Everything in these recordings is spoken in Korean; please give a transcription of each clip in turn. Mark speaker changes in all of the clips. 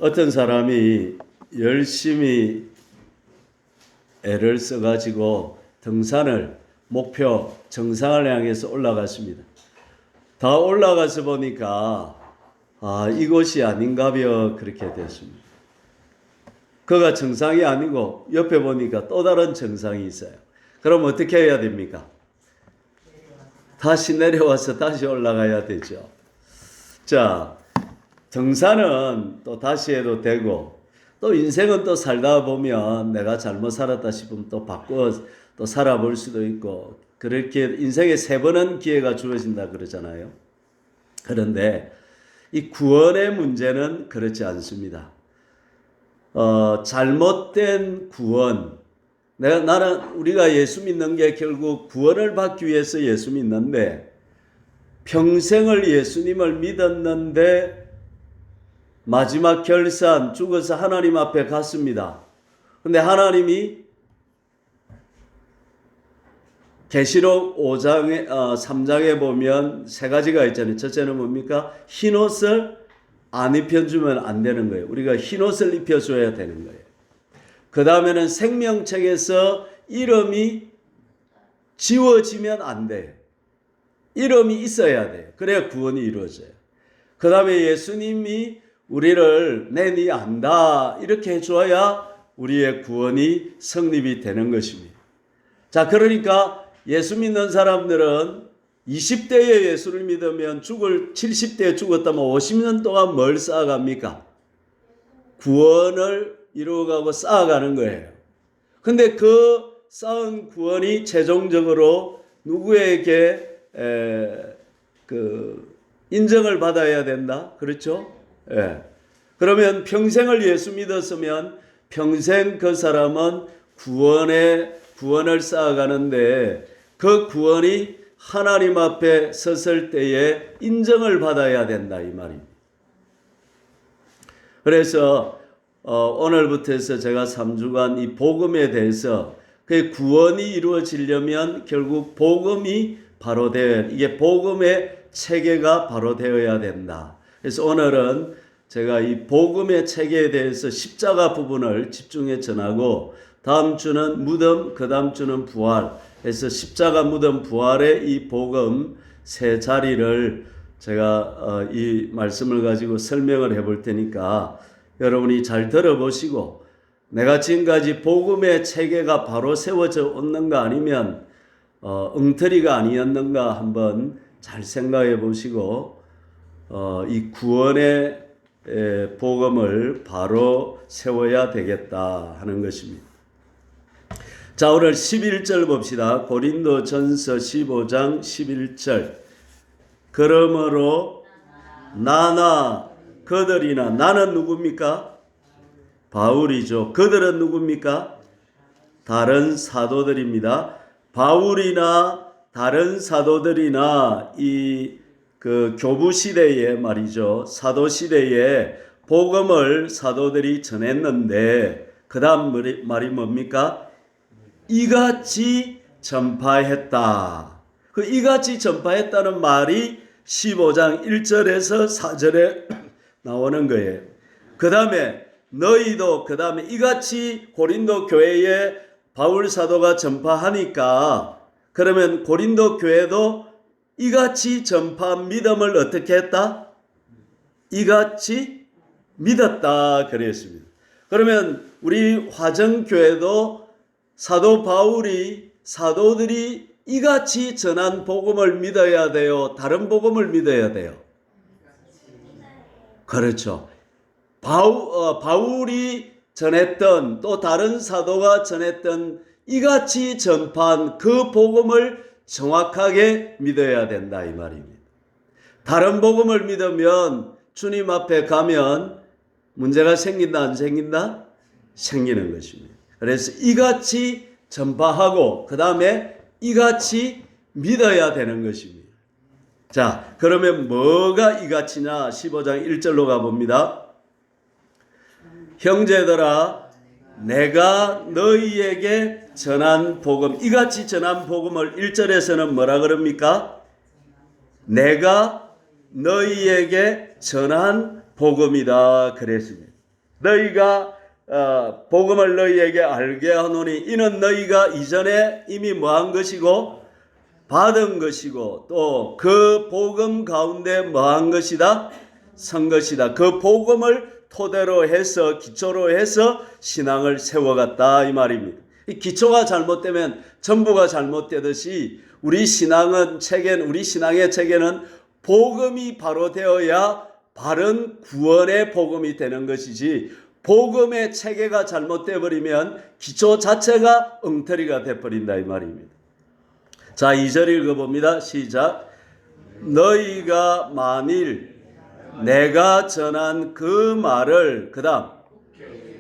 Speaker 1: 어떤 사람이 열심히 애를 써가지고 등산을 목표 정상을 향해서 올라갔습니다. 다 올라가서 보니까 이곳이 아닌가벼 그렇게 됐습니다. 그가 정상이 아니고 옆에 보니까 또 다른 정상이 있어요. 그럼 어떻게 해야 됩니까? 다시 내려와서 다시 올라가야 되죠. 자, 등산은 또 다시 해도 되고, 또 인생은 또 살다 보면 내가 잘못 살았다 싶으면 또 바꿔 또 살아볼 수도 있고, 그렇게 인생에 3번은 기회가 주어진다 그러잖아요. 그런데 이 구원의 문제는 그렇지 않습니다. 잘못된 구원, 우리가 예수 믿는 게 결국 구원을 받기 위해서 예수 믿는데, 평생을 예수님을 믿었는데 마지막 결산 죽어서 하나님 앞에 갔습니다. 근데 하나님이 계시록 3장에 보면 3가지가 있잖아요. 첫째는 뭡니까? 흰옷을 안 입혀주면 안 되는 거예요. 우리가 흰옷을 입혀줘야 되는 거예요. 그 다음에는 생명책에서 이름이 지워지면 안 돼요. 이름이 있어야 돼요. 그래야 구원이 이루어져요. 그 다음에 예수님이 우리를 네 안다 이렇게 해줘야 우리의 구원이 성립이 되는 것입니다. 자, 그러니까 예수 믿는 사람들은 20대에 예수를 믿으면 70대에 죽었다면 50년 동안 뭘 쌓아갑니까? 구원을 이루어가고 쌓아가는 거예요. 근데 그 쌓은 구원이 최종적으로 누구에게 인정을 받아야 된다? 그렇죠? 예. 그러면 평생을 예수 믿었으면 평생 그 사람은 구원을 쌓아가는데 그 구원이 하나님 앞에 섰을 때에 인정을 받아야 된다 이 말입니다. 그래서 오늘부터 해서 제가 3주간 이 복음에 대해서 그 구원이 이루어지려면 결국 복음이 바로 이게 복음의 체계가 바로 되어야 된다. 그래서 오늘은 제가 이 복음의 체계에 대해서 십자가 부분을 집중해 전하고, 다음 주는 무덤, 그 다음 주는 부활 해서 십자가, 무덤, 부활의 이 복음 3자리를 제가 이 말씀을 가지고 설명을 해볼 테니까 여러분이 잘 들어보시고, 내가 지금까지 복음의 체계가 바로 세워져 있는가 아니면 엉터리가 아니었는가 한번 잘 생각해 보시고 이 구원의 복음을 바로 세워야 되겠다 하는 것입니다. 자, 오늘 11절 봅시다. 고린도전서 15장 11절. 그러므로 나나 그들이나, 나는 누굽니까? 바울이죠. 그들은 누굽니까? 다른 사도들입니다. 바울이나 다른 사도들이나 그 교부 시대에 말이죠. 사도 시대에 복음을 사도들이 전했는데 그 다음 말이 뭡니까? 이같이 전파했다. 그 이같이 전파했다는 말이 15장 1절에서 4절에 나오는 거예요. 그 다음에 너희도 그 다음에 이같이 고린도 교회에 바울 사도가 전파하니까 그러면 고린도 교회도 이같이 전파한 믿음을 어떻게 했다? 이같이 믿었다 그랬습니다. 그러면 우리 화정교회도 사도 바울이 사도들이 이같이 전한 복음을 믿어야 돼요? 다른 복음을 믿어야 돼요? 그렇죠. 바울이 전했던 또 다른 사도가 전했던 이같이 전파한 그 복음을 정확하게 믿어야 된다 이 말입니다. 다른 복음을 믿으면 주님 앞에 가면 문제가 생긴다 안 생긴다? 생기는 것입니다. 그래서 이같이 전파하고 그 다음에 이같이 믿어야 되는 것입니다. 자, 그러면 뭐가 이같이냐? 15장 1절로 가봅니다. 형제들아, 내가 너희에게 전한 복음, 이같이 전한 복음을 1절에서는 뭐라 그럽니까? 내가 너희에게 전한 복음이다 그랬습니다. 너희가 복음을 너희에게 알게 하노니 이는 너희가 이전에 이미 뭐한 것이고 받은 것이고 또 그 복음 가운데 뭐한 것이다? 선 것이다. 그 복음을 토대로 해서 기초로 해서 신앙을 세워갔다 이 말입니다. 이 기초가 잘못되면 전부가 잘못되듯이 우리 신앙의 체계는 복음이 바로 되어야 바른 구원의 복음이 되는 것이지 복음의 체계가 잘못되어 버리면 기초 자체가 엉터리가 되어버린다 이 말입니다. 자, 2절 읽어봅니다. 시작. 너희가 만일 내가 전한 그 말을 그 다음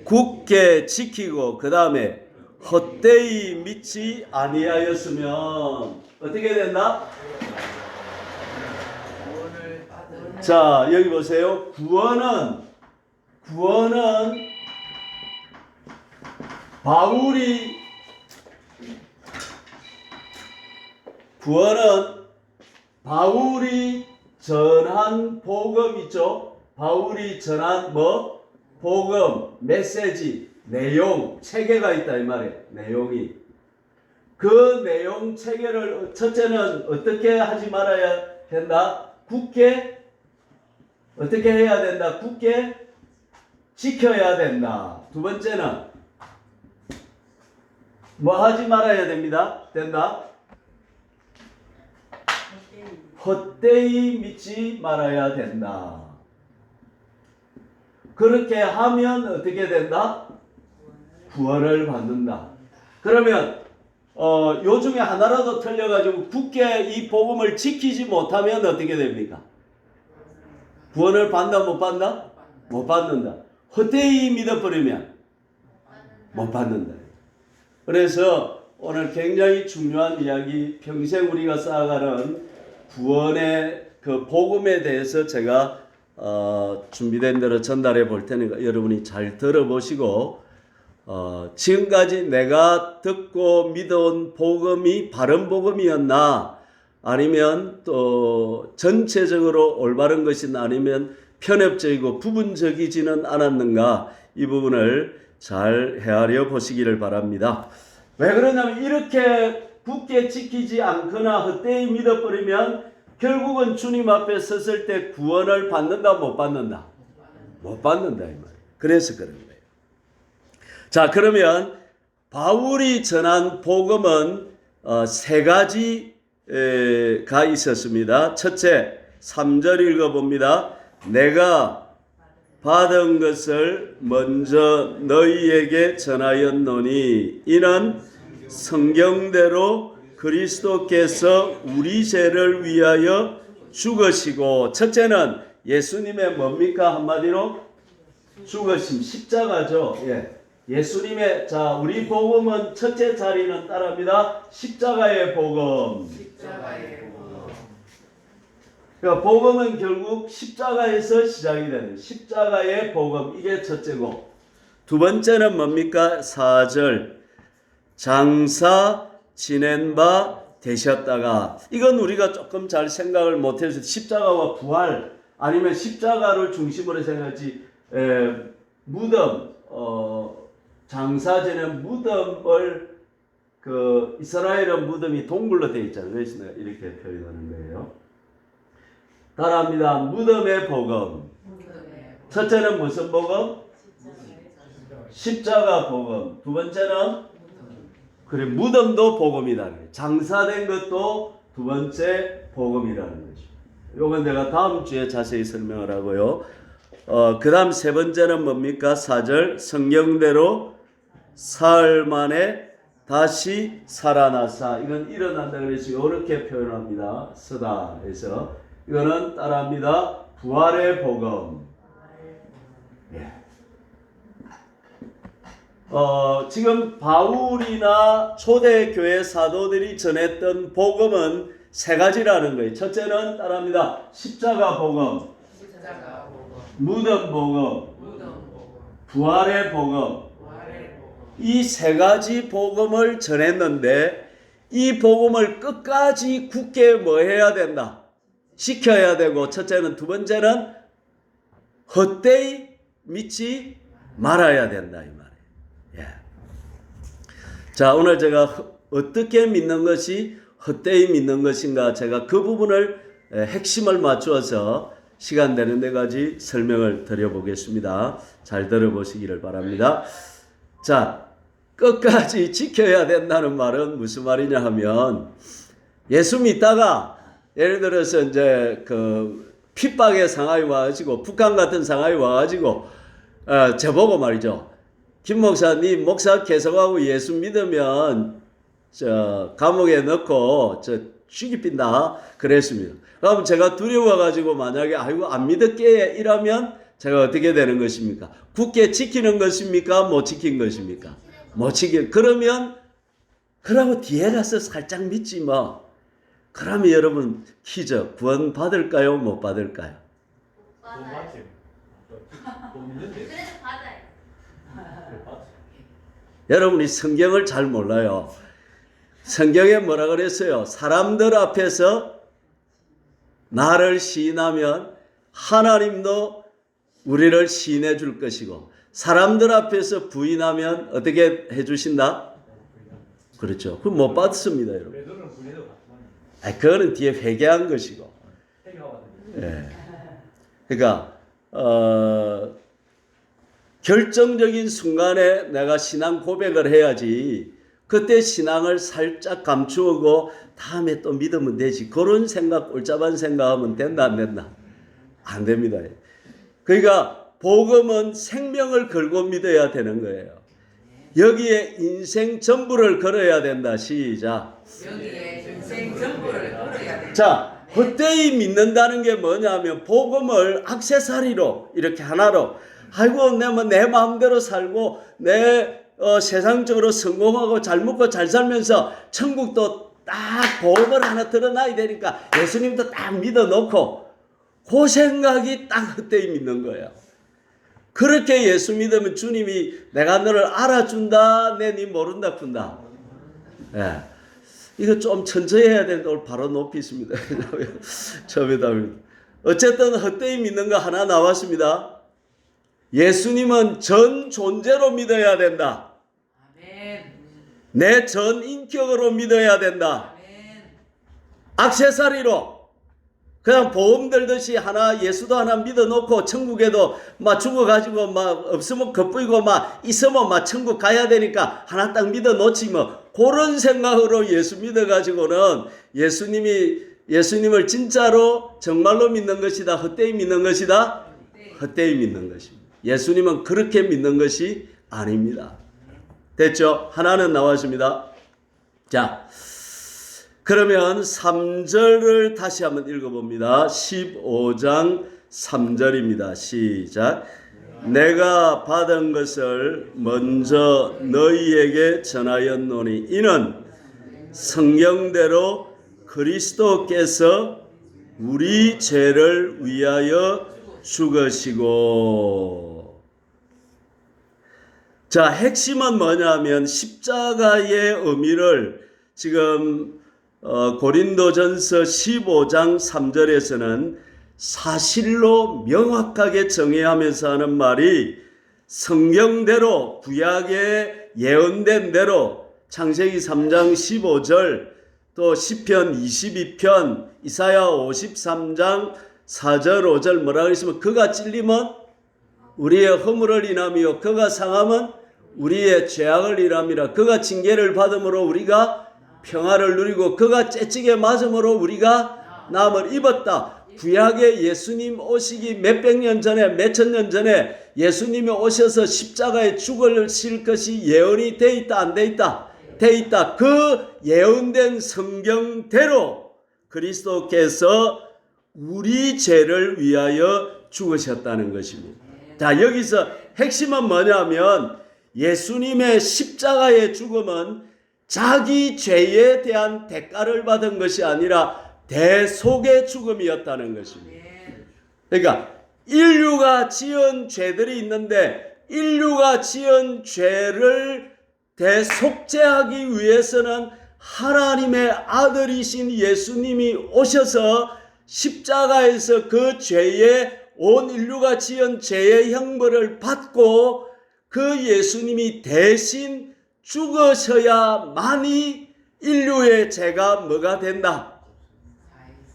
Speaker 1: 굳게 지키고 그 다음에 헛되이 믿지 아니하였으면 어떻게 된다? 자, 여기 보세요. 구원은 바울이 전한 복음 있죠? 바울이 전한 복음, 메시지, 내용, 체계가 있다 이 말이에요. 내용이. 그 내용 체계를 첫째는 어떻게 하지 말아야 된다? 굳게 어떻게 해야 된다? 굳게 지켜야 된다. 두 번째는 뭐 하지 말아야 된다? 헛되이 믿지 말아야 된다. 그렇게 하면 어떻게 된다? 구원을 받는다. 그러면 요 중에 하나라도 틀려가지고 굳게 이 복음을 지키지 못하면 어떻게 됩니까? 구원을 받나 못 받나? 못 받는다. 헛되이 믿어버리면 못 받는다. 그래서 오늘 굉장히 중요한 이야기, 평생 우리가 쌓아가는 구원의 그 복음에 대해서 제가 준비된 대로 전달해 볼 테니까 여러분이 잘 들어보시고 지금까지 내가 듣고 믿어온 복음이 바른 복음이었나 아니면 또 전체적으로 올바른 것이나 아니면 편협적이고 부분적이지는 않았는가 이 부분을 잘 헤아려 보시기를 바랍니다. 왜 그러냐면 이렇게 굳게 지키지 않거나 헛되이 믿어버리면 결국은 주님 앞에 섰을 때 구원을 받는다 못 받는다? 못 받는다 이 말이에요. 그래서 그런 거예요. 자, 그러면 바울이 전한 복음은 세 가지가 있었습니다. 첫째 3절 읽어봅니다. 내가 받은 것을 먼저 너희에게 전하였노니 이는 성경대로 그리스도께서 우리 죄를 위하여 죽으시고 첫째는 예수님의 뭡니까? 한마디로 죽으심, 십자가죠. 예수님의 우리 복음은 첫째 자리는 따라합니다. 십자가의 복음. 그러니까 복음은 결국 십자가에서 시작이 되는 십자가의 복음 이게 첫째고 두 번째는 뭡니까? 4절 장사 지낸 바 되셨다가 이건 우리가 조금 잘 생각을 못해서 십자가와 부활 아니면 십자가를 중심으로 생각하지 무덤 장사 지낸 무덤을 그 이스라엘은 무덤이 동굴로 되어 있잖아요. 그래서 내가 이렇게 표현하는 거예요. 따라합니다. 무덤의 복음. 첫째는 무슨 복음? 십자가 복음. 두 번째는 그래 무덤도 복음이다. 장사된 것도 두 번째 복음이라는 거죠. 이건 내가 다음 주에 자세히 설명을 하고요. 그 다음 세 번째는 뭡니까? 4절 성경대로 사흘 만에 다시 살아나사. 이건 일어난다 그래서 이렇게 표현합니다. 서다 해서 이거는 따라합니다. 부활의 복음. 지금 바울이나 초대교회 사도들이 전했던 복음은 세 가지라는 거예요. 첫째는 따라합니다. 십자가 복음, 무덤 복음, 부활의 복음. 이 세 가지 복음을 전했는데 이 복음을 끝까지 굳게 뭐 해야 된다? 지켜야 되고 첫째는 두 번째는 헛되이 믿지 말아야 된다 이 말이에요. 예. 자, 오늘 제가 어떻게 믿는 것이 헛되이 믿는 것인가, 제가 그 부분을 핵심을 맞추어서 시간 되는 데까지 설명을 드려보겠습니다. 잘 들어보시기를 바랍니다. 자, 끝까지 지켜야 된다는 말은 무슨 말이냐 하면, 예수 믿다가 예를 들어서 이제 그 핍박의 상황이 와가지고, 북한 같은 상황이 와가지고 저보고 말이죠, 김 목사님, 목사 계속하고 예수 믿으면 저 감옥에 넣고 저 죽이빈다 그랬습니다. 그럼 제가 두려워가지고 만약에 아이고 안 믿을게 이러면 제가 어떻게 되는 것입니까? 굳게 지키는 것입니까? 못 지킨 것입니까? 못 지kin. 그러면 그러고 뒤에 가서 살짝 믿지 뭐. 그러면 여러분 퀴즈, 구원 받을까요? 못 받을까요? 여러분이 성경을 잘 몰라요. 성경에 뭐라 그랬어요? 사람들 앞에서 나를 시인하면 하나님도 우리를 시인해 줄 것이고, 사람들 앞에서 부인하면 어떻게 해 주신다? 그렇죠. 그럼 못 받습니다, 여러분. 그거는 뒤에 회개한 것이고. 예. 그러니까 결정적인 순간에 내가 신앙 고백을 해야지, 그때 신앙을 살짝 감추고 다음에 또 믿으면 되지, 그런 생각, 꼴짜반 생각하면 된다 안 된다? 안 됩니다. 그러니까 복음은 생명을 걸고 믿어야 되는 거예요. 여기에 인생 전부를 걸어야 된다. 시작.
Speaker 2: 여기에 인생 전부를 걸어야 된다.
Speaker 1: 자, 헛되이 믿는다는 게 뭐냐면, 복음을 액세서리로 이렇게 하나로, 아이고 내 마음대로 살고 내 세상적으로 성공하고 잘 먹고 잘 살면서 천국도 딱 복음을 하나 드러나야 되니까 예수님도 딱 믿어놓고, 그 생각이 딱 헛되이 믿는 거예요. 그렇게 예수 믿으면 주님이 내가 너를 알아준다, 내 니 모른다 푼다. 예. 이거 좀 천천히 해야 되는데 오늘 바로 높이 있습니다. 어쨌든 헛되이 믿는 거 하나 나왔습니다. 예수님은 전 존재로 믿어야 된다. 내 전 인격으로 믿어야 된다. 액세서리로 그냥 보험 들듯이 하나, 예수도 하나 믿어놓고 천국에도 막 죽어가지고 막 없으면 겁부이고 막 있으면 막 천국 가야 되니까 하나 딱 믿어놓지 뭐, 그런 생각으로 예수 믿어가지고는 예수님을 진짜로 정말로 믿는 것이다, 헛되이 믿는 것이다? 헛되이 믿는 것입니다. 예수님은 그렇게 믿는 것이 아닙니다. 됐죠? 하나는 나왔습니다. 자, 그러면 3절을 다시 한번 읽어봅니다. 15장 3절입니다. 시작. 내가 받은 것을 먼저 너희에게 전하였노니 이는 성경대로 그리스도께서 우리 죄를 위하여 죽으시고. 자, 핵심은 뭐냐면 십자가의 의미를 지금 고린도전서 15장 3절에서는 사실로 명확하게 정의하면서 하는 말이, 성경대로 구약에 예언된 대로 창세기 3장 15절, 또 시편 22편, 이사야 53장 4절 5절 뭐라 그랬으면, 그가 찔리면 우리의 허물을 인함이요 그가 상함은 우리의 죄악을 인함이라. 그가 징계를 받음으로 우리가 평화를 누리고 그가 째찌게 맞음으로 우리가 나음을 입었다. 구약에 예수님 오시기 몇백 년 전에, 몇천 년 전에 예수님이 오셔서 십자가에 죽으실 것이 예언이 돼 있다, 안 돼 있다? 돼 있다. 그 예언된 성경대로 그리스도께서 우리 죄를 위하여 죽으셨다는 것입니다. 자, 여기서 핵심은 뭐냐면, 예수님의 십자가의 죽음은 자기 죄에 대한 대가를 받은 것이 아니라 대속의 죽음이었다는 것입니다. 그러니까 인류가 지은 죄들이 있는데, 인류가 지은 죄를 대속죄하기 위해서는 하나님의 아들이신 예수님이 오셔서 십자가에서 그 죄의, 온 인류가 지은 죄의 형벌을 받고 그 예수님이 대신 죽으셔야만이 인류의 죄가 뭐가 된다?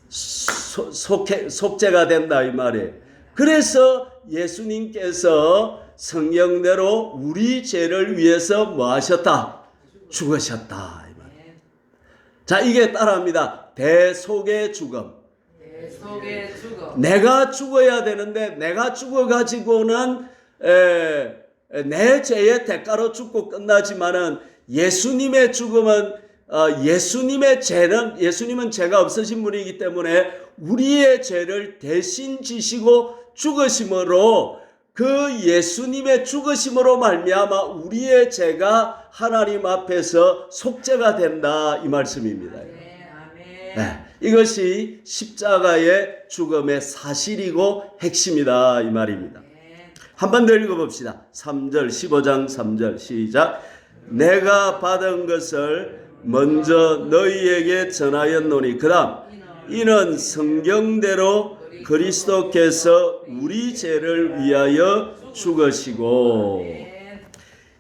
Speaker 1: 속죄가 된다 이 말이에요. 그래서 예수님께서 성경대로 우리 죄를 위해서 뭐 하셨다? 죽으셨다 이 말이에요. 자, 이게 따라합니다. 대속의 죽음.
Speaker 2: 대속의 죽음.
Speaker 1: 내가 죽어야 되는데 내가 죽어가지고는 내 죄의 대가로 죽고 끝나지만은 예수님의 죽음은 예수님은 죄가 없으신 분이기 때문에 우리의 죄를 대신 지시고 죽으심으로 그 예수님의 죽으심으로 말미암아 우리의 죄가 하나님 앞에서 속죄가 된다 이 말씀입니다. 네, 이것이 십자가의 죽음의 사실이고 핵심이다 이 말입니다. 한 번 더 읽어봅시다. 3절 15장 3절 시작. 내가 받은 것을 먼저 너희에게 전하였노니 그 다음 이는 성경대로 그리스도께서 우리 죄를 위하여 죽으시고.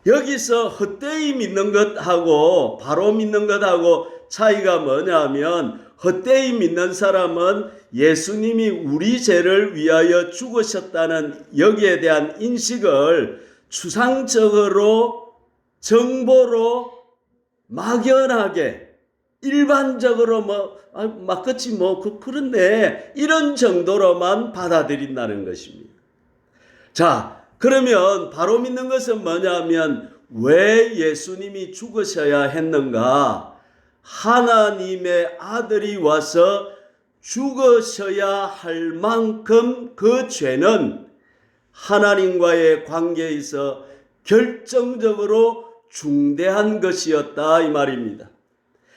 Speaker 1: 여기서 헛되이 믿는 것하고 바로 믿는 것하고 차이가 뭐냐면 헛되이 믿는 사람은 예수님이 우리 죄를 위하여 죽으셨다는 여기에 대한 인식을 추상적으로 정보로 막연하게 일반적으로 그렇지 그런데 이런 정도로만 받아들인다는 것입니다. 자, 그러면 바로 믿는 것은 뭐냐면 왜 예수님이 죽으셔야 했는가? 하나님의 아들이 와서 죽으셔야 할 만큼 그 죄는 하나님과의 관계에서 결정적으로 중대한 것이었다 이 말입니다.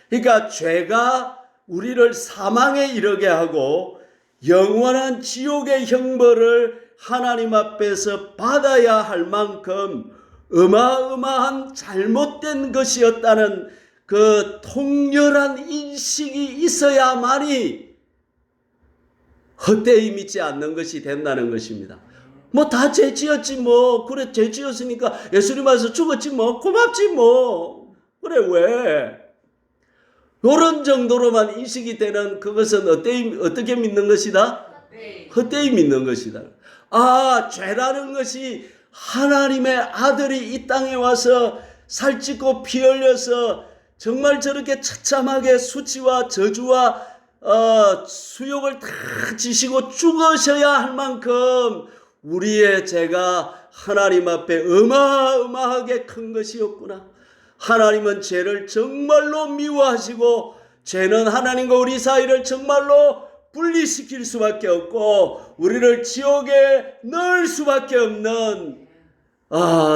Speaker 1: 그러니까 죄가 우리를 사망에 이르게 하고 영원한 지옥의 형벌을 하나님 앞에서 받아야 할 만큼 어마어마한 잘못된 것이었다는 그 통렬한 인식이 있어야만이 헛되이 믿지 않는 것이 된다는 것입니다. 다 죄 지었지 그래 죄 지었으니까 예수님 와서 죽었지 고맙지 그래 왜? 이런 정도로만 인식이 되는 그것은 어떻게 믿는 것이다? 헛되이 믿는 것이다. 죄라는 것이 하나님의 아들이 이 땅에 와서 살찌고 피 흘려서 정말 저렇게 처참하게 수치와 저주와 수욕을 다 지시고 죽으셔야 할 만큼 우리의 죄가 하나님 앞에 어마어마하게 큰 것이었구나. 하나님은 죄를 정말로 미워하시고 죄는 하나님과 우리 사이를 정말로 분리시킬 수밖에 없고 우리를 지옥에 넣을 수밖에 없는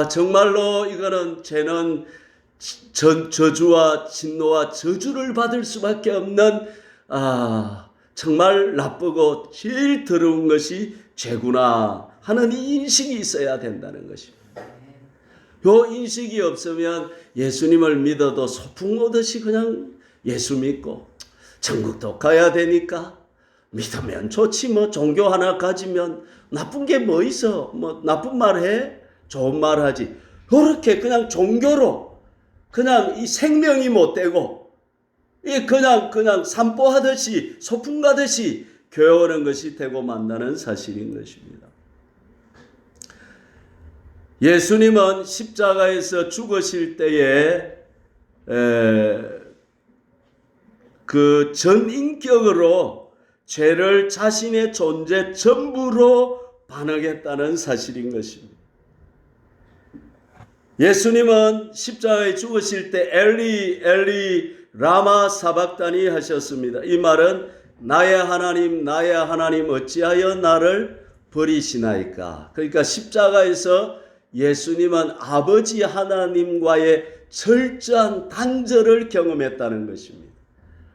Speaker 1: 정말로 이거는 죄는 저주와 진노와 저주를 받을 수밖에 없는 정말 나쁘고 제일 더러운 것이 죄구나 하는 이 인식이 있어야 된다는 것입니다. 이 인식이 없으면 예수님을 믿어도 소풍 오듯이 그냥 예수 믿고 천국도 가야 되니까 믿으면 좋지 종교 하나 가지면 나쁜 게 뭐 있어 나쁜 말 해? 좋은 말 하지. 그렇게 그냥 종교로 그냥 이 생명이 못 되고 그냥散歩하듯이 소풍 가듯이 교회 오는 것이 되고 만나는 사실인 것입니다. 예수님은 십자가에서 죽으실 때에 그 전인격으로 죄를 자신의 존재 전부로 반응했다는 사실인 것입니다. 예수님은 십자가에 죽으실 때 엘리 엘리 라마 사박다니 하셨습니다. 이 말은 나의 하나님 어찌하여 나를 버리시나이까. 그러니까 십자가에서 예수님은 아버지 하나님과의 철저한 단절을 경험했다는 것입니다.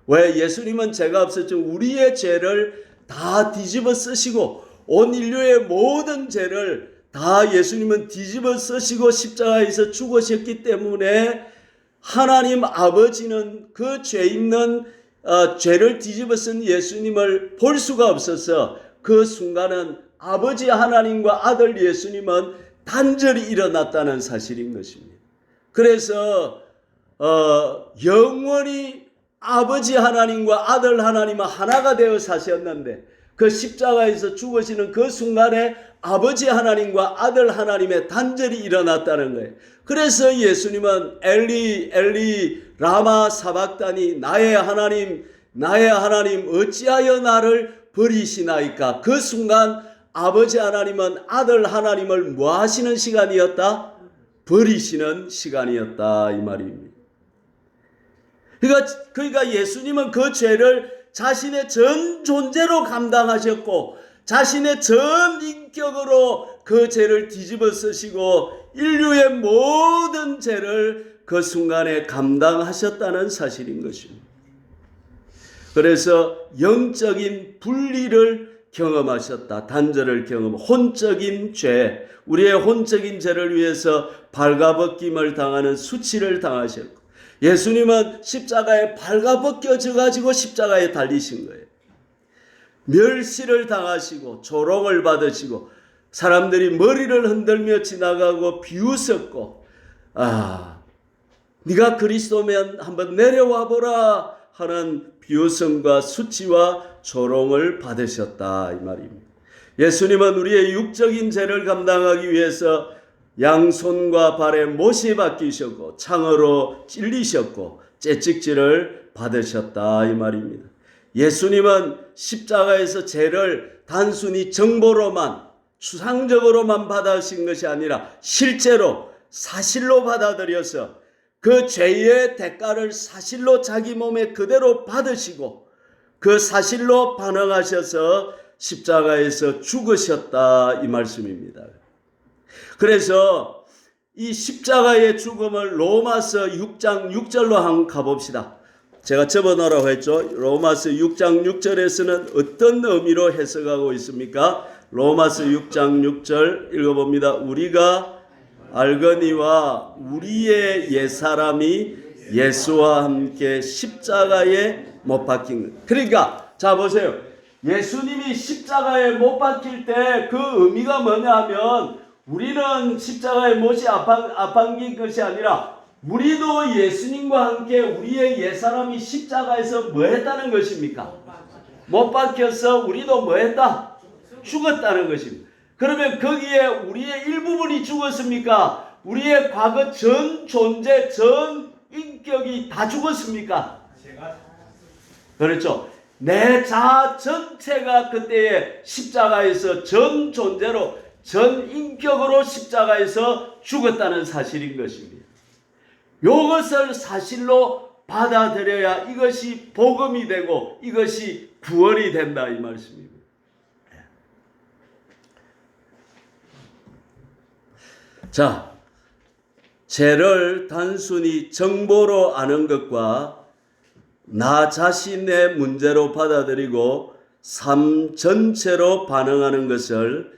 Speaker 1: 왜? 예수님은 죄가 없었죠. 우리의 죄를 다 뒤집어 쓰시고 온 인류의 모든 죄를 다 예수님은 뒤집어 쓰시고 십자가에서 죽으셨기 때문에 하나님 아버지는 그 죄 있는 죄를 뒤집어 쓴 예수님을 볼 수가 없어서 그 순간은 아버지 하나님과 아들 예수님은 단절이 일어났다는 사실인 것입니다. 그래서 영원히 아버지 하나님과 아들 하나님은 하나가 되어 사셨는데 그 십자가에서 죽으시는 그 순간에 아버지 하나님과 아들 하나님의 단절이 일어났다는 거예요. 그래서 예수님은 엘리 엘리 라마 사박다니 나의 하나님 어찌하여 나를 버리시나이까. 그 순간 아버지 하나님은 아들 하나님을 뭐 하시는 시간이었다? 버리시는 시간이었다 이 말입니다. 그러니까 예수님은 그 죄를 자신의 전 존재로 감당하셨고 자신의 전 인격으로 그 죄를 뒤집어 쓰시고 인류의 모든 죄를 그 순간에 감당하셨다는 사실인 것입니다. 그래서 영적인 분리를 경험하셨다. 단절을 혼적인 죄, 우리의 혼적인 죄를 위해서 발가벗김을 당하는 수치를 당하셨고 예수님은 십자가에 발가벗겨져 가지고 십자가에 달리신 거예요. 멸시를 당하시고 조롱을 받으시고 사람들이 머리를 흔들며 지나가고 비웃었고 네가 그리스도면 한번 내려와 보라 하는 비웃음과 수치와 조롱을 받으셨다 이 말입니다. 예수님은 우리의 육적인 죄를 감당하기 위해서 양손과 발에 못이 박히셨고 창으로 찔리셨고 채찍질을 받으셨다 이 말입니다. 예수님은 십자가에서 죄를 단순히 정보로만 추상적으로만 받으신 것이 아니라 실제로 사실로 받아들여서 그 죄의 대가를 사실로 자기 몸에 그대로 받으시고 그 사실로 반응하셔서 십자가에서 죽으셨다 이 말씀입니다. 그래서 이 십자가의 죽음을 로마서 6장 6절로 한번 가봅시다. 제가 접어놓으라고 했죠. 로마서 6장 6절에서는 어떤 의미로 해석하고 있습니까? 로마서 6장 6절 읽어봅니다. 우리가 알거니와 우리의 옛사람이 예수와 함께 십자가에 못 박힌 것. 그러니까 자 보세요. 예수님이 십자가에 못 박힐 때 그 의미가 뭐냐 하면 우리는 십자가에 못이 앞안긴 것이 아니라 우리도 예수님과 함께 우리의 옛사람이 십자가에서 뭐 했다는 것입니까? 못 박혀서 우리도 뭐 했다? 죽었다는 것입니다. 그러면 거기에 우리의 일부분이 죽었습니까? 우리의 과거 전 존재, 전 인격이 다 죽었습니까? 그렇죠. 내 자아 전체가 그때의 십자가에서 전 존재로 전 인격으로 십자가에서 죽었다는 사실인 것입니다. 이것을 사실로 받아들여야 이것이 복음이 되고 이것이 구원이 된다 이 말씀입니다. 자, 죄를 단순히 정보로 아는 것과 나 자신의 문제로 받아들이고 삶 전체로 반응하는 것을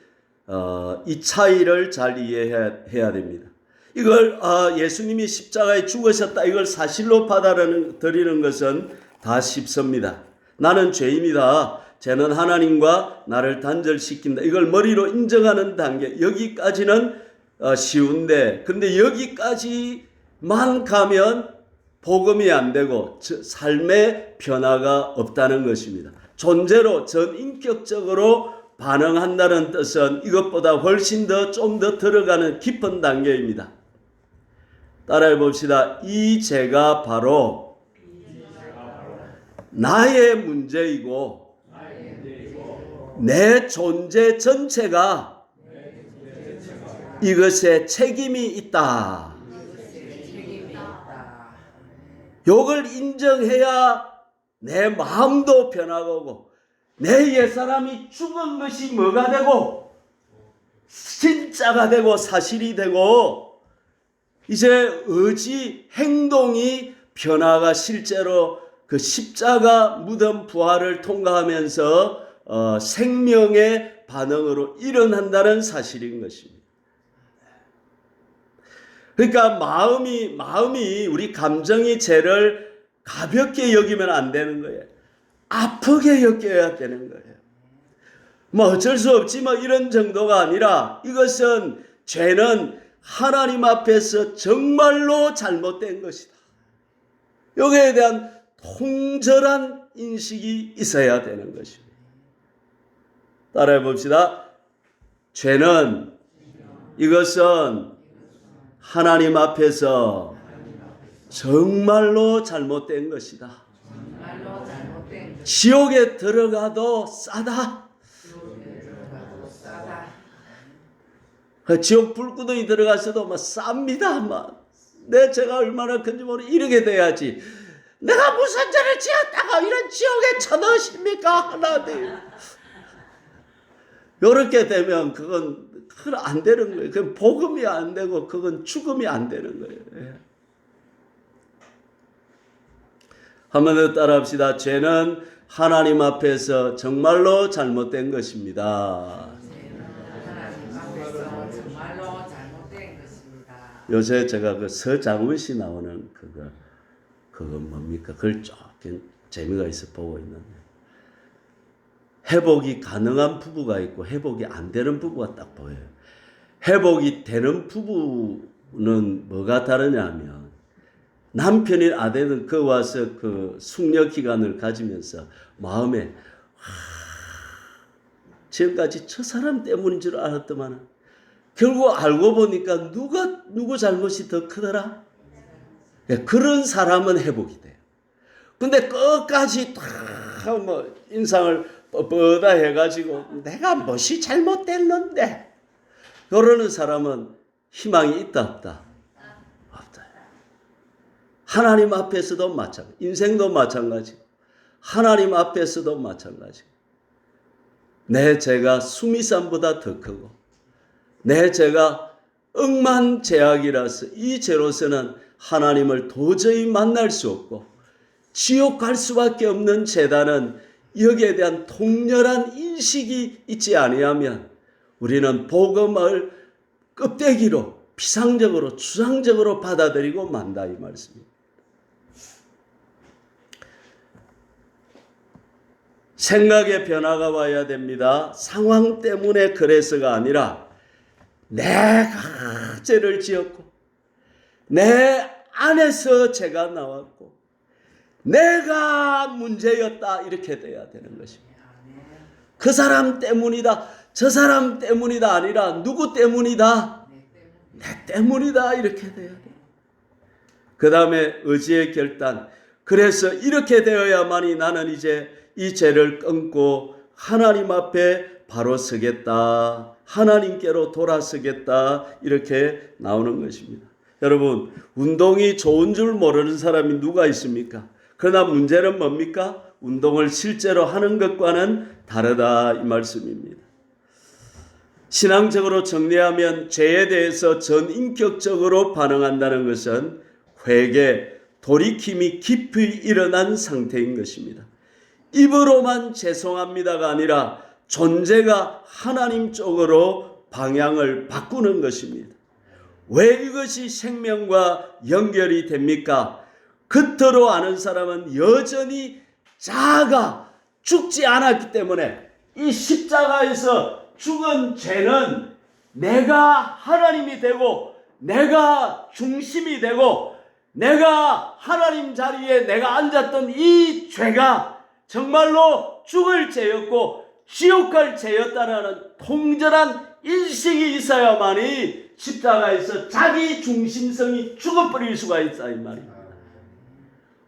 Speaker 1: 이 차이를 잘 이해해야 됩니다. 이걸 예수님이 십자가에 죽으셨다 이걸 사실로 받아들이는 것은 다 쉽습니다. 나는 죄인이다. 죄는 하나님과 나를 단절시킨다. 이걸 머리로 인정하는 단계 여기까지는 쉬운데 근데 여기까지만 가면 복음이 안 되고 삶의 변화가 없다는 것입니다. 존재로 전인격적으로 반응한다는 뜻은 이것보다 훨씬 더 좀 더 들어가는 깊은 단계입니다. 따라해 봅시다. 이 죄가 바로 나의 문제이고 내 존재 전체가 이것에 책임이 있다. 이걸 인정해야 내 마음도 변화하고 내 옛사람이 죽은 것이 뭐가 되고 진짜가 되고 사실이 되고 이제 의지 행동이 변화가 실제로 그 십자가 무덤 부활을 통과하면서 생명의 반응으로 일어난다는 사실인 것입니다. 그러니까 마음이 우리 감정이 죄를 가볍게 여기면 안 되는 거예요. 아프게 여겨야 되는 거예요. 뭐 어쩔 수 없지 뭐 이런 정도가 아니라 이것은 죄는 하나님 앞에서 정말로 잘못된 것이다. 여기에 대한 통절한 인식이 있어야 되는 것입니다. 따라해 봅시다. 죄는, 이것은 하나님 앞에서 정말로 잘못된 것이다. 지옥에 들어가도 싸다. 지옥 불구덩이 들어가서도 막 쌉니다. 막 내 죄가 얼마나 큰지 모르 이렇게 돼야지. 내가 무슨 죄를 지었다가 이런 지옥에 쳐넣으십니까 하나님. 이렇게 되면 그건 안 되는 거예요. 그건 복음이 안 되고 그건 죽음이 안 되는 거예요. 한 번 더 따라합시다. 죄는 하나님 앞에서 정말로 잘못된 것입니다. 요새 제가 그 서장훈 씨 나오는 그건 뭡니까? 그걸 조금 재미가 있어 보고 있는데, 회복이 가능한 부부가 있고 회복이 안 되는 부부가 딱 보여요. 회복이 되는 부부는 뭐가 다르냐면, 남편이 아내는 그 와서 그 숙려 기간을 가지면서 마음에 지금까지 저 사람 때문인 줄 알았더만 결국 알고 보니까 누구 잘못이 더 크더라? 그런 사람은 회복이 돼요. 근데 끝까지 뭐 인상을 뻣뻣하 해가지고 내가 무엇이 잘못됐는데 그러는 사람은 희망이 있다 없다? 없다. 하나님 앞에서도 마찬가지, 인생도 마찬가지, 하나님 앞에서도 마찬가지. 내 죄가 수미산보다 더 크고 내 죄가 억만제약이라서 이 죄로서는 하나님을 도저히 만날 수 없고 지옥 갈 수밖에 없는 죄다는 여기에 대한 통렬한 인식이 있지 아니하면 우리는 복음을 껍데기로 피상적으로 추상적으로 받아들이고 만다 이 말씀입니다. 생각의 변화가 와야 됩니다. 상황 때문에 그래서가 아니라 내가 죄를 지었고 내 안에서 죄가 나왔고 내가 문제였다 이렇게 돼야 되는 것입니다. 그 사람 때문이다 저 사람 때문이다 아니라 누구 때문이다? 내 때문이다 이렇게 돼야 돼요. 그 다음에 의지의 결단. 그래서 이렇게 되어야만이 나는 이제 이 죄를 끊고 하나님 앞에 바로 서겠다. 하나님께로 돌아서겠다. 이렇게 나오는 것입니다. 여러분, 운동이 좋은 줄 모르는 사람이 누가 있습니까? 그러나 문제는 뭡니까? 운동을 실제로 하는 것과는 다르다 이 말씀입니다. 신앙적으로 정리하면 죄에 대해서 전인격적으로 반응한다는 것은 회개, 돌이킴이 깊이 일어난 상태인 것입니다. 입으로만 죄송합니다가 아니라 존재가 하나님 쪽으로 방향을 바꾸는 것입니다. 왜 이것이 생명과 연결이 됩니까? 겉으로 아는 사람은 여전히 자아가 죽지 않았기 때문에 이 십자가에서 죽은 죄는 내가 하나님이 되고 내가 중심이 되고 내가 하나님 자리에 내가 앉았던 이 죄가 정말로 죽을 죄였고 지옥 갈 죄였다라는 통절한 인식이 있어야만이 십자가에서 자기 중심성이 죽어버릴 수가 있다 이 말입니다.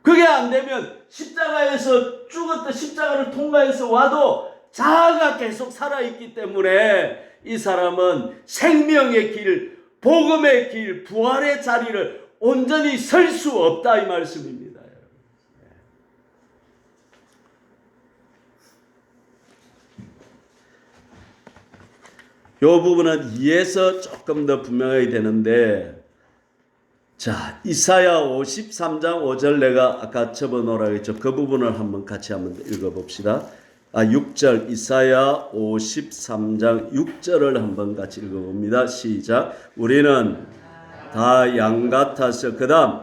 Speaker 1: 그게 안 되면 십자가에서 죽었던 십자가를 통과해서 와도 자아가 계속 살아있기 때문에 이 사람은 생명의 길, 복음의 길, 부활의 자리를 온전히 설 수 없다 이 말씀입니다. 이 부분은 이해서 조금 더 분명하게 되는데, 자, 이사야 53장 5절 내가 아까 접어놓으라고 했죠. 그 부분을 같이 한번 읽어봅시다. 6절, 이사야 53장 6절을 한번 같이 읽어봅니다. 시작. 우리는 다 양 같아서 그 다음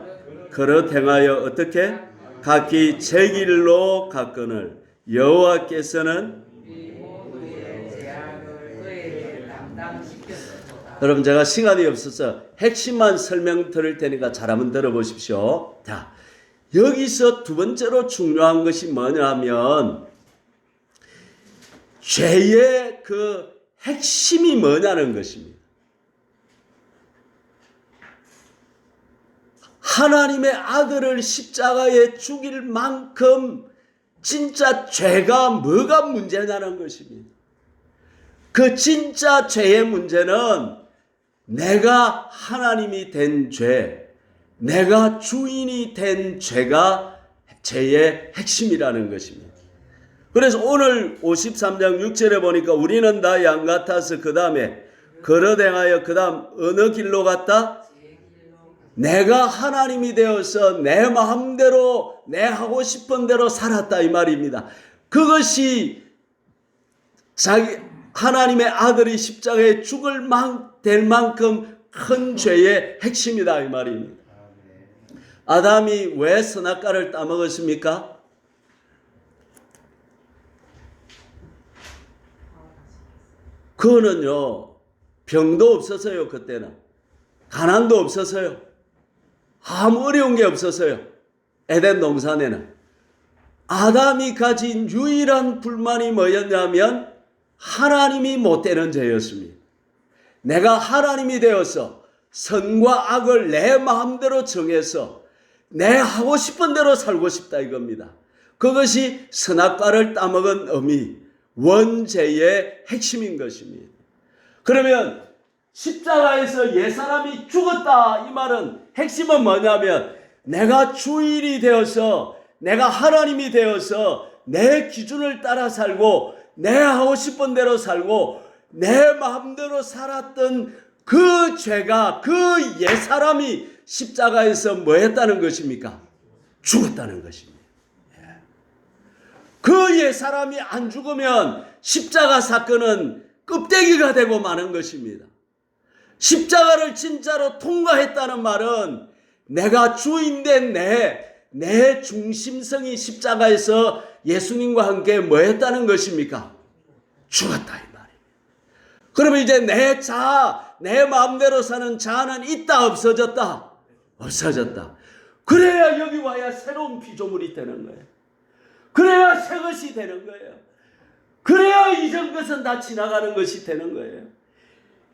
Speaker 1: 그릇 행하여 어떻게? 각기 제 길로 갔거늘 여호와께서는 여러분 제가 시간이 없어서 핵심만 설명 드릴 테니까 잘 한번 들어보십시오. 자, 여기서 두 번째로 중요한 것이 뭐냐면 죄의 그 핵심이 뭐냐는 것입니다. 하나님의 아들을 십자가에 죽일 만큼 진짜 죄가 뭐가 문제냐는 것입니다. 그 진짜 죄의 문제는 내가 하나님이 된 죄, 내가 주인이 된 죄가 죄의 핵심이라는 것입니다. 그래서 오늘 53장 6절에 보니까 우리는 다 양 같아서 그 다음에 걸어 행하여 그 다음 어느 길로 갔다? 내가 하나님이 되어서 내 마음대로 내 하고 싶은 대로 살았다 이 말입니다. 그것이 하나님의 아들이 십자가에 될 만큼 큰 죄의 핵심이다 이 말입니다. 아담이 왜 선악과를 따먹었습니까? 그거는요, 병도 없었어요. 그때는 가난도 없었어요. 아무 어려운 게 없었어요. 에덴 동산에는 아담이 가진 유일한 불만이 뭐였냐면 하나님이 못 되는 죄였습니다. 내가 하나님이 되어서 선과 악을 내 마음대로 정해서 내 하고 싶은 대로 살고 싶다 이겁니다. 그것이 선악과를 따먹은 의미, 원죄의 핵심인 것입니다. 그러면 십자가에서 옛사람이 죽었다 이 말은 핵심은 뭐냐면 내가 주인이 되어서 내가 하나님이 되어서 내 기준을 따라 살고 내 하고 싶은 대로 살고 내 마음대로 살았던 그 죄가 그 옛사람이 십자가에서 뭐 했다는 것입니까? 죽었다는 것입니다. 그 옛사람이 안 죽으면 십자가 사건은 껍데기가 되고 마는 것입니다. 십자가를 진짜로 통과했다는 말은 내가 주인된 내 중심성이 십자가에서 예수님과 함께 뭐 했다는 것입니까? 죽었다 이 말이에요. 그러면 이제 내 마음대로 사는 자아는 있다 없어졌다? 없어졌다. 그래야 여기 와야 새로운 피조물이 되는 거예요. 그래야 새 것이 되는 거예요. 그래야 이전 것은 다 지나가는 것이 되는 거예요.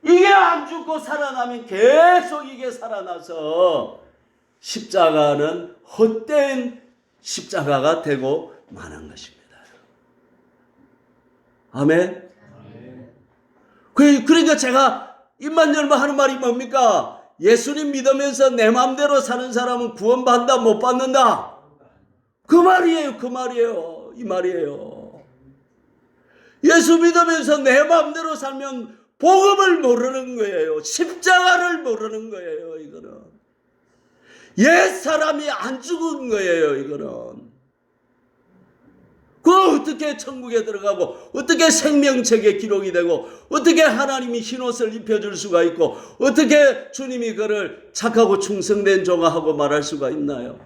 Speaker 1: 이게 안 죽고 살아나면 계속 이게 살아나서 십자가는 헛된 십자가가 되고 마는 것입니다. 아멘. 그러니까 제가 입만 열면 하는 말이 뭡니까? 예수님 믿으면서 내 마음대로 사는 사람은 구원받는다 못 받는다. 그 말이에요. 그 말이에요. 이 말이에요. 예수 믿으면서 내 마음대로 살면 복음을 모르는 거예요. 십자가를 모르는 거예요. 이거는 옛 사람이 안 죽은 거예요. 이거는 그 어떻게 천국에 들어가고 어떻게 생명책에 기록이 되고 어떻게 하나님이 흰옷을 입혀줄 수가 있고 어떻게 주님이 그를 착하고 충성된 종아 하고 말할 수가 있나요?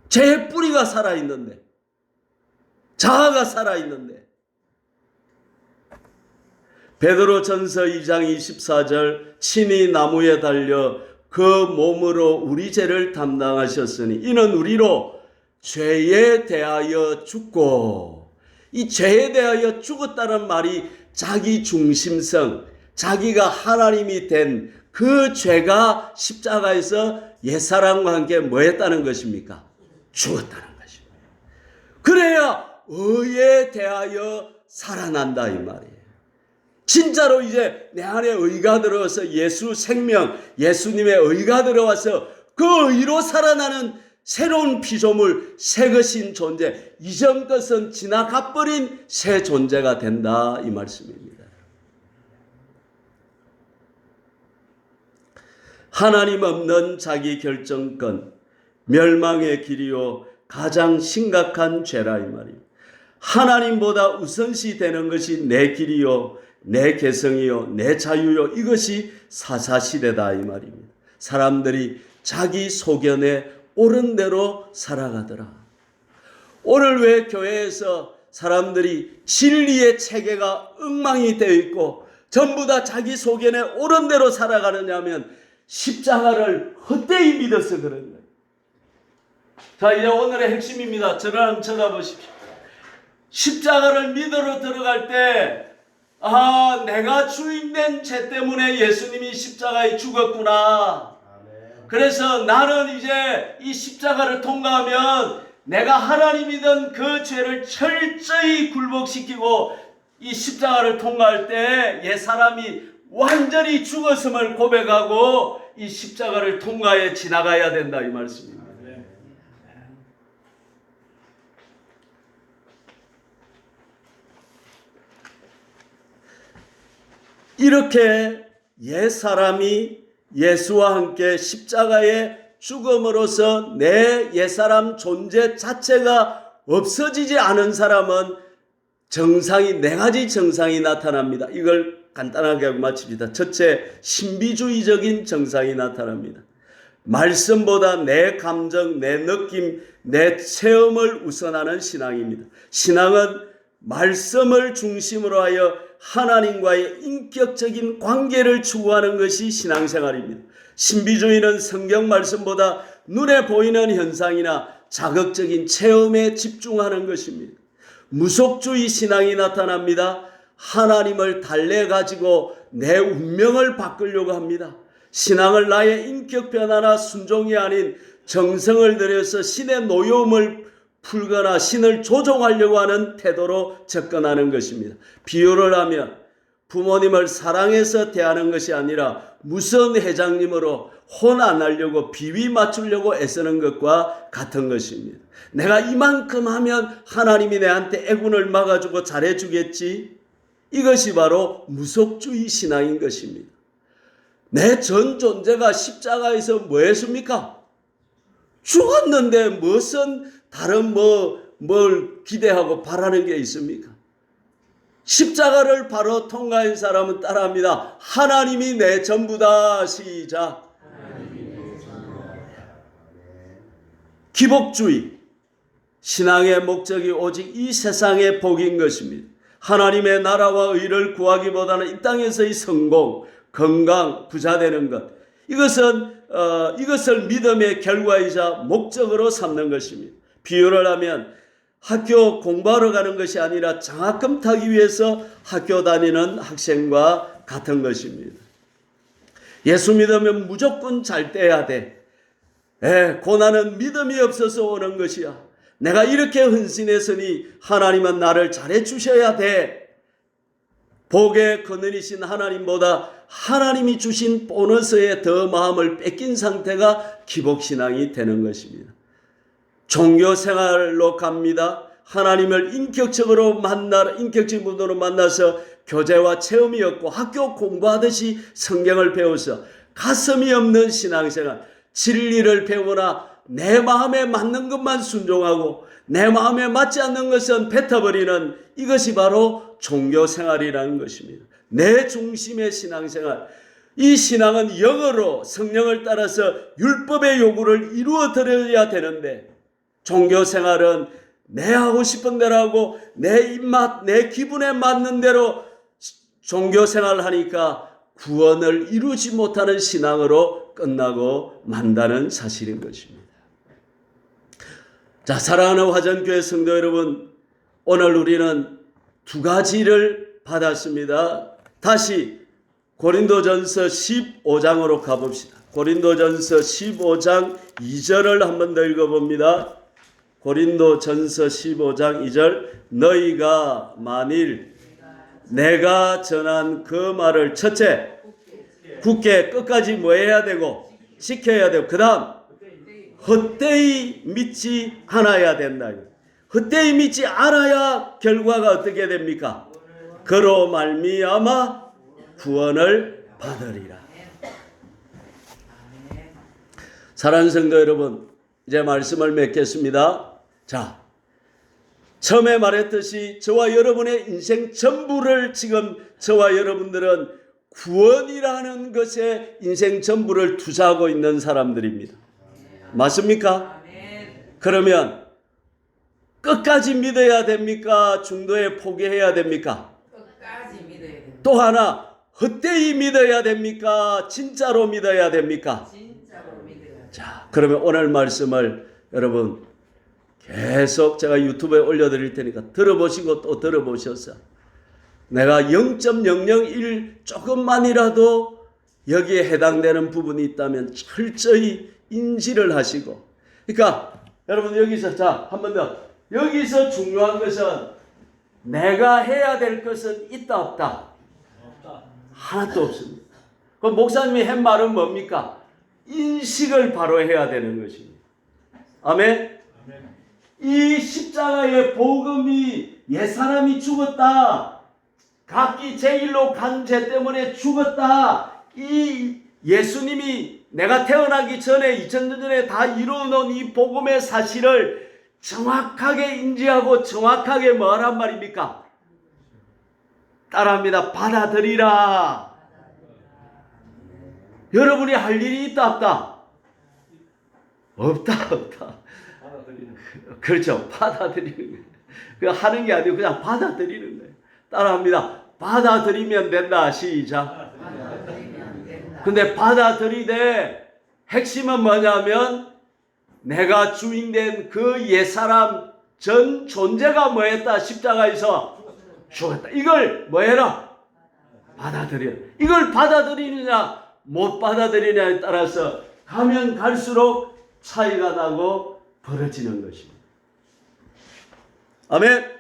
Speaker 1: 죄의 뿌리가 살아있는데 자아가 살아있는데 베드로전서 2장 24절 친히 나무에 달려 그 몸으로 우리 죄를 담당하셨으니 이는 우리로 죄에 대하여 죽고 이 죄에 대하여 죽었다는 말이 자기 중심성 자기가 하나님이 된 그 죄가 십자가에서 옛사람과 함께 뭐 했다는 것입니까? 죽었다는 것입니다. 그래야 의에 대하여 살아난다 이 말이에요. 진짜로 이제 내 안에 의가 들어와서 예수 생명, 예수님의 의가 들어와서 그 의로 살아나는 새로운 피조물, 새 것인 존재, 이전 것은 지나가버린 새 존재가 된다 이 말씀입니다. 하나님 없는 자기 결정권, 멸망의 길이요 가장 심각한 죄라 이 말입니다. 하나님보다 우선시 되는 것이 내 길이요 내 개성이요 내 자유요 이것이 사사시대다 이 말입니다. 사람들이 자기 소견에 옳은 대로 살아가더라. 오늘 왜 교회에서 사람들이 진리의 체계가 엉망이 되어 있고 전부 다 자기 소견에 옳은 대로 살아가느냐면 십자가를 헛되이 믿어서 그런 거예요. 자, 이제 오늘의 핵심입니다. 저를 한번 쳐다보십시오. 십자가를 믿으러 들어갈 때 내가 주인된 죄 때문에 예수님이 십자가에 죽었구나. 그래서 나는 이제 이 십자가를 통과하면 내가 하나님이던 그 죄를 철저히 굴복시키고 이 십자가를 통과할 때 옛사람이 완전히 죽었음을 고백하고 이 십자가를 통과해 지나가야 된다, 이 말씀입니다. 이렇게 옛사람이 예수와 함께 십자가에 죽음으로써 내 옛사람 존재 자체가 없어지지 않은 사람은 정상이 네 가지 정상이 나타납니다. 이걸 간단하게 하고 마칩니다. 첫째, 신비주의적인 정상이 나타납니다. 말씀보다 내 감정, 내 느낌, 내 체험을 우선하는 신앙입니다. 신앙은 말씀을 중심으로 하여 하나님과의 인격적인 관계를 추구하는 것이 신앙생활입니다. 신비주의는 성경 말씀보다 눈에 보이는 현상이나 자극적인 체험에 집중하는 것입니다. 무속주의 신앙이 나타납니다. 하나님을 달래가지고 내 운명을 바꾸려고 합니다. 신앙을 나의 인격 변화나 순종이 아닌 정성을 들여서 신의 노여움을 풀거나 신을 조종하려고 하는 태도로 접근하는 것입니다. 비유를 하면 부모님을 사랑해서 대하는 것이 아니라 무선 회장님으로 혼 안 하려고 비위 맞추려고 애쓰는 것과 같은 것입니다. 내가 이만큼 하면 하나님이 내한테 애군을 막아주고 잘해주겠지. 이것이 바로 무속주의 신앙인 것입니다. 내 전 존재가 십자가에서 뭐 했습니까? 죽었는데 무슨 다른 뭘 기대하고 바라는 게 있습니까? 십자가를 바로 통과한 사람은 따라합니다. 하나님이 내 전부다. 시작. 기복주의. 신앙의 목적이 오직 이 세상의 복인 것입니다. 하나님의 나라와 의를 구하기보다는 이 땅에서의 성공, 건강, 부자 되는 것. 이것을 믿음의 결과이자 목적으로 삼는 것입니다. 비유를 하면 학교 공부하러 가는 것이 아니라 장학금 타기 위해서 학교 다니는 학생과 같은 것입니다. 예수 믿으면 무조건 잘 돼야 돼. 고난은 믿음이 없어서 오는 것이야. 내가 이렇게 헌신했으니 하나님은 나를 잘해 주셔야 돼. 복의 그늘이신 하나님보다 하나님이 주신 보너스에 더 마음을 뺏긴 상태가 기복신앙이 되는 것입니다. 종교 생활로 갑니다. 하나님을 인격적인 분으로 만나서 교제와 체험이 없고 학교 공부하듯이 성경을 배워서 가슴이 없는 신앙생활, 진리를 배우나 내 마음에 맞는 것만 순종하고 내 마음에 맞지 않는 것은 뱉어버리는 이것이 바로 종교생활이라는 것입니다. 내 중심의 신앙생활. 이 신앙은 영어로 성령을 따라서 율법의 요구를 이루어 드려야 되는데 종교생활은 내 하고 싶은 대로 하고 내 입맛, 내 기분에 맞는 대로 종교생활을 하니까 구원을 이루지 못하는 신앙으로 끝나고 만다는 사실인 것입니다. 자, 사랑하는 화전교회 성도 여러분, 오늘 우리는 두 가지를 받았습니다. 다시 고린도전서 15장으로 가봅시다. 고린도전서 15장 2절을 한 번 더 읽어봅니다. 고린도전서 15장 2절. 너희가 만일 내가 전한 그 말을 첫째 굳게 끝까지 뭐 해야 되고 지켜야 되고 그 다음 헛되이 믿지 않아야 된다. 헛되이 믿지 않아야 결과가 어떻게 됩니까? 그로 말미암아 구원을 받으리라. 사랑하는 성도 여러분, 이제 말씀을 맺겠습니다. 자, 처음에 말했듯이 저와 여러분의 인생 전부를 지금 저와 여러분들은 구원이라는 것에 인생 전부를 투자하고 있는 사람들입니다. 맞습니까? 그러면 끝까지 믿어야 됩니까? 중도에 포기해야 됩니까?
Speaker 2: 끝까지 믿어야 됩니다.
Speaker 1: 또 하나, 헛되이 믿어야 됩니까? 진짜로 믿어야 됩니까?
Speaker 2: 진짜로 믿어야.
Speaker 1: 자, 그러면 오늘 말씀을 여러분 계속 제가 유튜브에 올려드릴 테니까 들어보시고 또 들어보셔서 내가 0.001 조금만이라도 여기에 해당되는 부분이 있다면 철저히 인지를 하시고, 그러니까 여러분 여기서 자, 한 번 더, 여기서 중요한 것은 내가 해야 될 것은 있다 없다? 하나도 없습니다. 그럼 목사님이 한 말은 뭡니까? 인식을 바로 해야 되는 것입니다. 아멘. 이 십자가의 복음이 옛사람이 죽었다, 각기 제1로 간 죄 때문에 죽었다, 이 예수님이 내가 태어나기 전에 2000년 전에 다 이루어놓은 이 복음의 사실을 정확하게 인지하고 정확하게 뭐란 말입니까? 따라합니다. 받아들이라. 여러분이 할 일이 있다 없다? 없다. 그렇죠. 받아들이는 거예요. 그 하는 게 아니고 그냥 받아들이는 거예요. 따라합니다. 받아들이면 된다. 시작. 근데 받아들이되 핵심은 뭐냐면 내가 주인된 그 옛사람 전 존재가 뭐했다? 십자가에서 죽었다. 이걸 뭐해라? 받아들여. 이걸 받아들이느냐 못 받아들이느냐에 따라서 가면 갈수록 차이가 나고 벌어지는 것입니다. 아멘.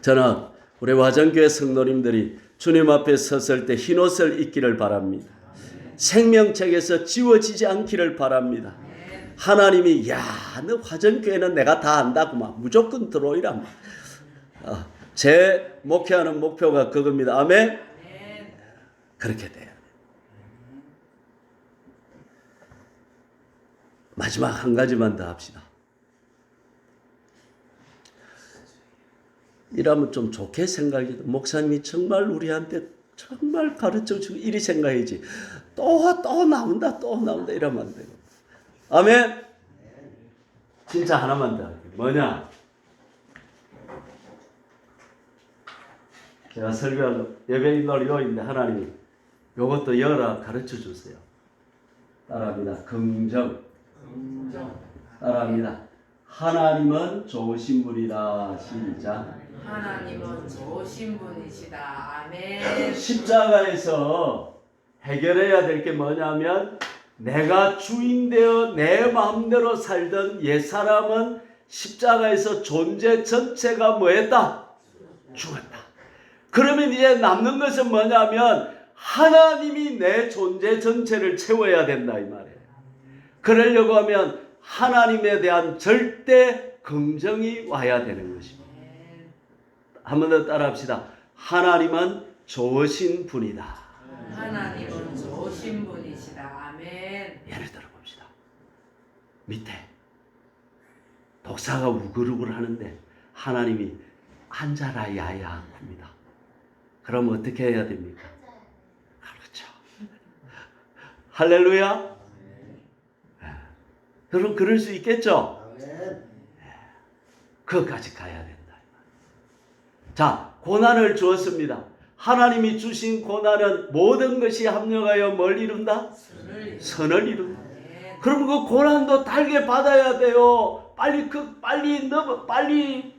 Speaker 1: 저는 우리 화정교회 성도님들이 주님 앞에 섰을 때 흰옷을 입기를 바랍니다. 생명책에서 지워지지 않기를 바랍니다. 하나님이 야, 너 화정교회는 내가 다 안다구만, 무조건 들어오이라. 제 목회하는 목표가 그겁니다. 아멘. 그렇게 돼요. 마지막 한 가지만 더 합시다. 이러면 좀 좋게 생각해도 목사님이 정말 우리한테 정말 가르쳐주고 이리 생각해야지. 또 나온다 이러면 안 돼요. 아멘. 진짜 하나만 더 할게요. 뭐냐? 제가 설교한 예배인들 요인데 하나님이 요것도 열어 가르쳐 주세요. 따라합니다. 긍정. 따라합니다. 하나님은 좋으신 분이다. 시작.
Speaker 2: 하나님은 좋으신 분이시다. 아멘.
Speaker 1: 십자가에서 해결해야 될 게 뭐냐면 내가 주인되어 내 마음대로 살던 옛사람은 십자가에서 존재 전체가 뭐했다? 죽었다. 그러면 이제 남는 것은 뭐냐면 하나님이 내 존재 전체를 채워야 된다 이 말이에요. 그러려고 하면 하나님에 대한 절대 긍정이 와야 되는 것입니다. 한 번 더 따라합시다. 하나님은 좋으신 분이다.
Speaker 2: 하나님은 좋으신 분이시다. 아멘.
Speaker 1: 예를 들어 봅시다. 밑에 독사가 우글우글 하는데 하나님이 앉아라 야야 굽니다. 그럼 어떻게 해야 됩니까? 그렇죠. 할렐루야. 여러분 그럴 수 있겠죠? 그것까지 가야 된다. 자, 고난을 주었습니다. 하나님이 주신 고난은 모든 것이 합력하여 뭘 이룬다? 선을 이룬다. 그럼 그 고난도 달게 받아야 돼요. 빨리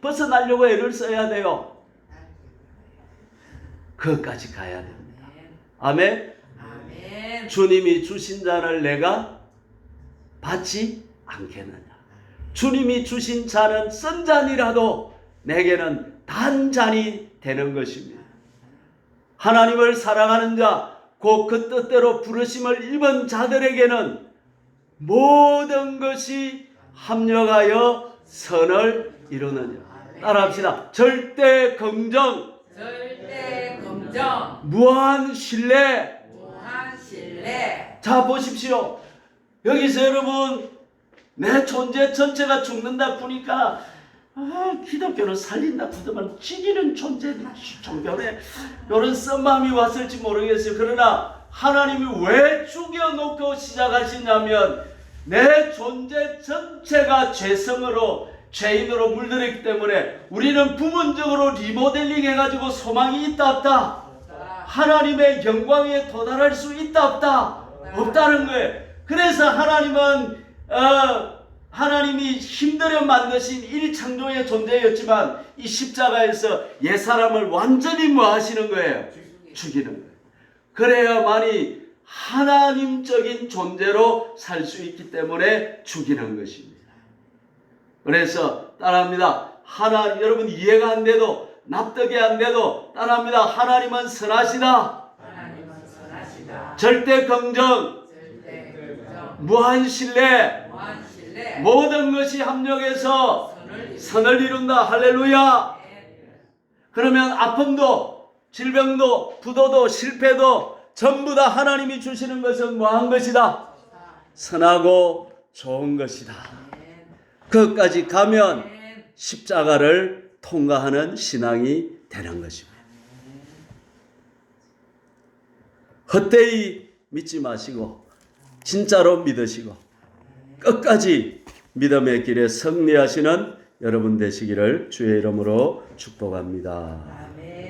Speaker 1: 벗어나려고 애를 써야 돼요. 그것까지 가야 됩니다. 아멘.
Speaker 2: 아멘.
Speaker 1: 주님이 주신 잔을 내가 받지 않겠느냐. 주님이 주신 잔은 쓴 잔이라도 내게는 단 잔이 되는 것입니다. 하나님을 사랑하는 자, 곧 그 뜻대로 부르심을 입은 자들에게는 모든 것이 합력하여 선을 이루느냐. 따라합시다. 절대 긍정,
Speaker 2: 절대 긍정,
Speaker 1: 무한 신뢰.
Speaker 2: 무한 신뢰.
Speaker 1: 자, 보십시오. 여기서 여러분 내 존재 전체가 죽는다 보니까 기독교는 살린다 부더만 죽이는 존재 종교에 이런 썸맘이 왔을지 모르겠어요. 그러나 하나님이 왜 죽여놓고 시작하시냐면 내 존재 전체가 죄성으로 죄인으로 물들었기 때문에 우리는 부분적으로 리모델링 해가지고 소망이 있다 없다? 하나님의 영광에 도달할 수 있다 없다? 없다는 거예요. 그래서 하나님은 하나님이 힘들여 만드신 일창조의 존재였지만 이 십자가에서 옛사람을 완전히 뭐 하시는 거예요? 죽이는 거예요. 그래야만이 하나님적인 존재로 살 수 있기 때문에 죽이는 것입니다. 그래서 따라합니다. 여러분 이해가 안 돼도 납득이 안 돼도 따라합니다. 하나님은 선하시다.
Speaker 2: 하나님은 선하시다.
Speaker 1: 절대 긍정,
Speaker 2: 절대 긍정.
Speaker 1: 무한 신뢰,
Speaker 2: 무한 신뢰.
Speaker 1: 모든 것이 합력해서 선을 이룬다. 할렐루야.
Speaker 2: 아멘.
Speaker 1: 그러면 아픔도 질병도 부도도 실패도 전부 다 하나님이 주시는 것은 뭐한 것이다? 선하고 좋은 것이다.
Speaker 2: 아멘.
Speaker 1: 그것까지 가면
Speaker 2: 아멘.
Speaker 1: 십자가를 통과하는 신앙이 되는 것입니다. 헛되이 믿지 마시고 진짜로 믿으시고 끝까지 믿음의 길에 승리하시는 여러분 되시기를 주의 이름으로 축복합니다.
Speaker 2: 아멘.